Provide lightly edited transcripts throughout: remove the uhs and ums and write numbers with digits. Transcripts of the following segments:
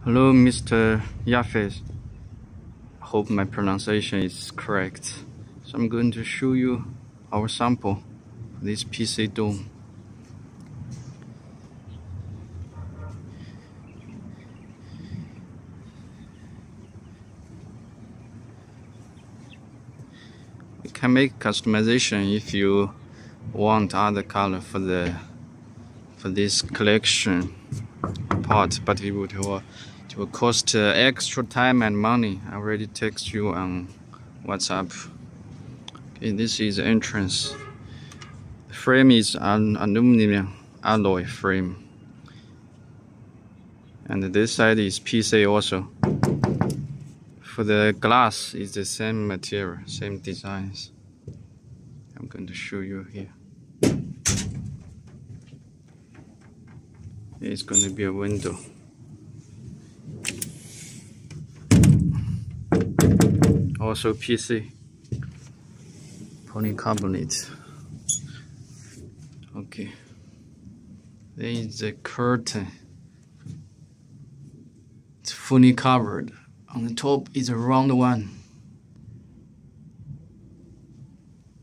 Hello, Mr. YAFES. Hope my pronunciation is correct. So I'm going to show you our sample for this PC dome. You can make customization if you want other color for this collection part, but it will cost extra time and money. I already text you on WhatsApp. Okay, this is the entrance. The frame is an aluminum alloy frame, and this side is PC also. For the glass, is the same material, same designs. I'm going to show you here. It's going to be a window. Also PC polycarbonate. Okay, there is the curtain. It's fully covered. On the top is a round one,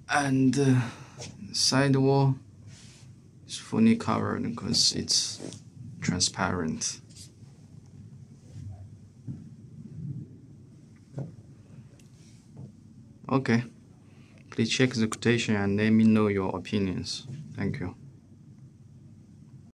and the side wall is fully covered because it's transparent. Okay, please check the quotation and let me know your opinions. Thank you.